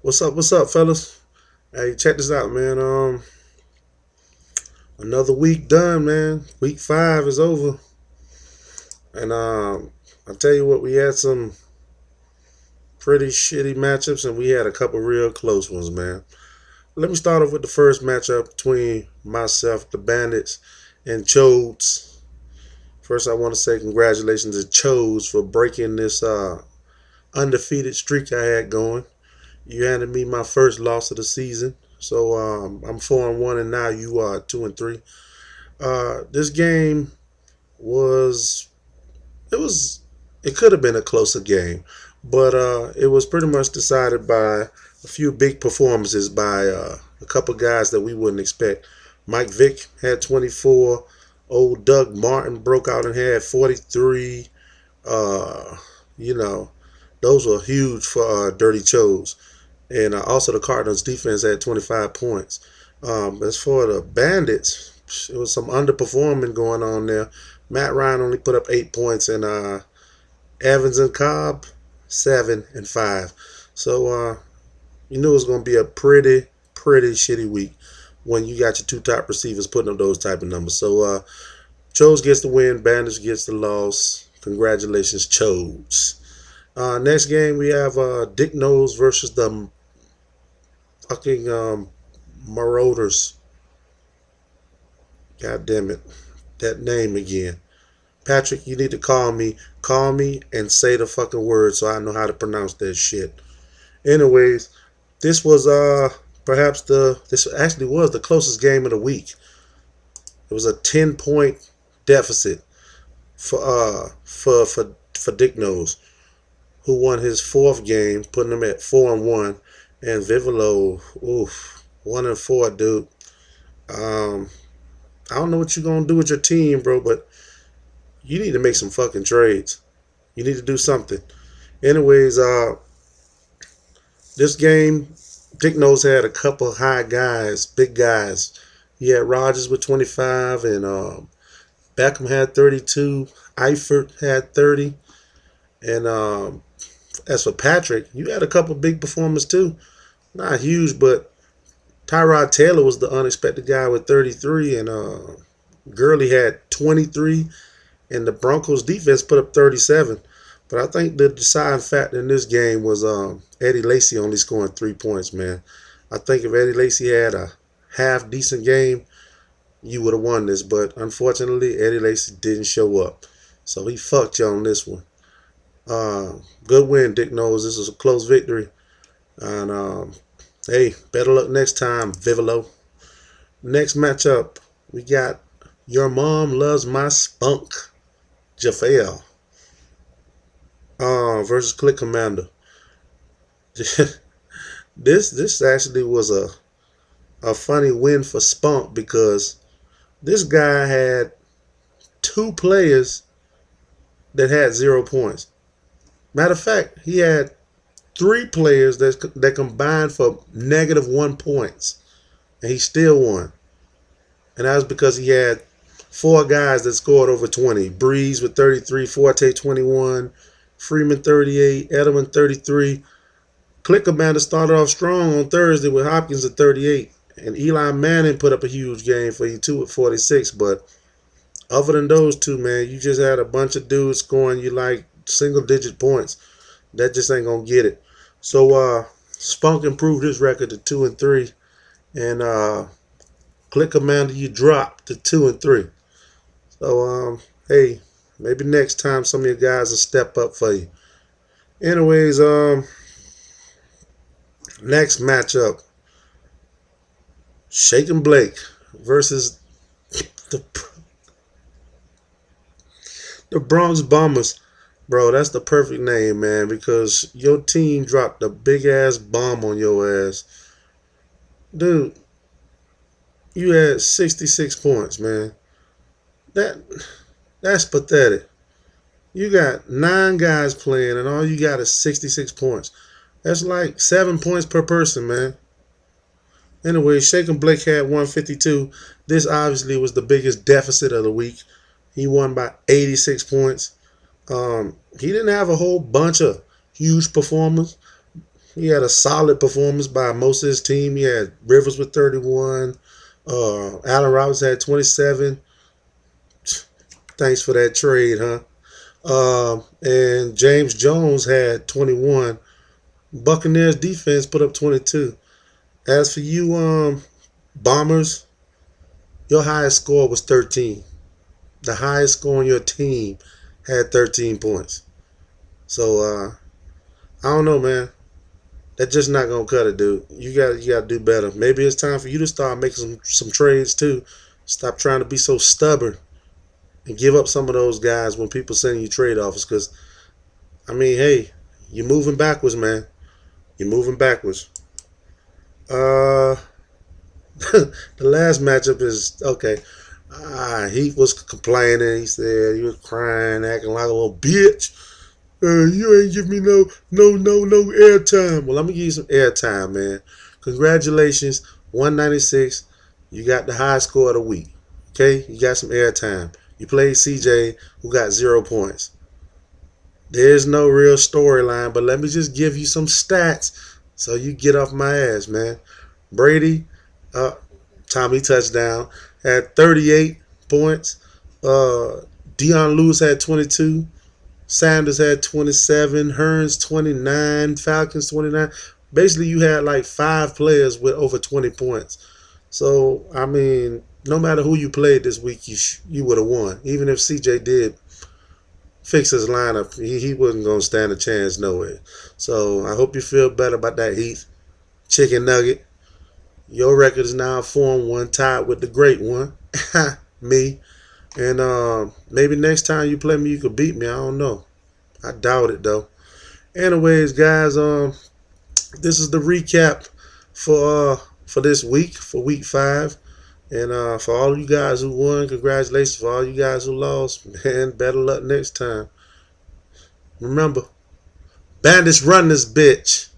What's up, fellas? Hey, check this out, man. Another week done, man. Week 5 is over, and I tell you what, we had some pretty shitty matchups, and we had a couple real close ones, man. Let me start off with the first matchup between myself, the Bandits, and Chodes. First, I want to say congratulations to Chodes for breaking this undefeated streak I had going. You handed me my first loss of the season. So I'm 4-1, and now you are 2-3. This game was it was it could have been a closer game, but it was pretty much decided by a few big performances by a couple guys that we wouldn't expect. Mike Vick had 24. Old Doug Martin broke out and had 43. Uh, you know, those were huge for Dirty Chose. And also the Cardinals defense had 25 points. As for the Bandits, it was some underperforming going on there. Matt Ryan only put up 8 points, and Evans and Cobb 7 and 5. So you knew it was going to be a pretty shitty week when you got your two top receivers putting up those type of numbers. So Chose gets the win, Bandits gets the loss. Congratulations, Chose. Next game we have Dick Nose versus the fucking Marauders. God damn it. That name again. Patrick, you need to call me. Call me and say the fucking word so I know how to pronounce that shit. Anyways, this was perhaps this actually was the closest game of the week. It was a 10-point deficit for Dick Nose, who won his fourth game, putting him at 4-1. And Vivolo, oof, 1-4, dude. Um, I don't know what you're gonna do with your team, bro, but you need to make some fucking trades. You need to do something. Anyways, this game, Dick Nose had a couple high guys, big guys. He had Rogers with 25, and Beckham had 32. Eifert had 30, and as for Patrick, you had a couple big performers too. Not huge, but Tyrod Taylor was the unexpected guy with 33, and Gurley had 23, and the Broncos defense put up 37. But I think the deciding factor in this game was Eddie Lacy only scoring 3 points, man. I think if Eddie Lacy had a half decent game, you would have won this. But unfortunately, Eddie Lacy didn't show up. So he fucked you on this one. Good win, Dick Nose. This is a close victory. And hey, better luck next time, Vivolo. Next matchup, we got Your Mom Loves My Spunk, Jafel, versus Click Commander. this actually was a funny win for Spunk because this guy had two players that had 0 points. Matter of fact, he had three players that combined for -1 points, and he still won. And that was because he had four guys that scored over 20. Breeze with 33, Forte 21, Freeman 38, Edelman 33. Click Commander started off strong on Thursday with Hopkins at 38, and Eli Manning put up a huge game for you too at 46. But other than those two, man, you just had a bunch of dudes scoring you like single-digit points. That just ain't gonna get it. So Spunk improved his record to 2-3, and Click Commander, you dropped to 2-3. So hey, maybe next time some of your guys will step up for you. Anyways, next matchup, Shakin' Blake versus the the Bronx Bombers. Bro, that's the perfect name, man, because your team dropped a big ass bomb on your ass. Dude, you had 66 points, man. That that's pathetic. You got 9 guys playing and all you got is 66 points. That's like 7 points per person, man. Anyway, Shakin' Blake had 152. This obviously was the biggest deficit of the week. He won by 86 points. He didn't have a whole bunch of huge performers. He had a solid performance by most of his team. He had Rivers with 31. Allen Robinson had 27. Thanks for that trade, huh? And James Jones had 21. Buccaneers defense put up 22. As for you, Bombers, your highest score was 13. The highest score on your team had 13 points. So I don't know, man. That's just not gonna cut it, dude. You gotta do better. Maybe it's time for you to start making some trades too. Stop trying to be so stubborn and give up some of those guys when people send you trade offers. Because I mean, hey, you're moving backwards, man. You're moving backwards. Uh, the last matchup is okay. He was complaining. He said he was crying, acting like a little bitch. You ain't give me no airtime. Well, I'm gonna give you some airtime, man. Congratulations, 196. You got the high score of the week. Okay, you got some airtime. You played CJ, who got 0 points. There's no real storyline, but let me just give you some stats so you get off my ass, man. Brady, Tommy touchdown, had 38 points. Dion Lewis had 22. Sanders had 27, Hearns 29, Falcons 29. Basically, you had like 5 players with over 20 points. So, I mean, no matter who you played this week, you would have won. Even if CJ did fix his lineup, he wasn't going to stand a chance no way. So, I hope you feel better about that, Heath. Chicken Nugget. Your record is now 4-1, tied with the great one, me. And maybe next time you play me, you could beat me. I don't know. I doubt it though. Anyways, guys, this is the recap for this week, for week 5. And for all you guys who won, congratulations. For all you guys who lost, man, better luck next time. Remember, Bandits run this bitch.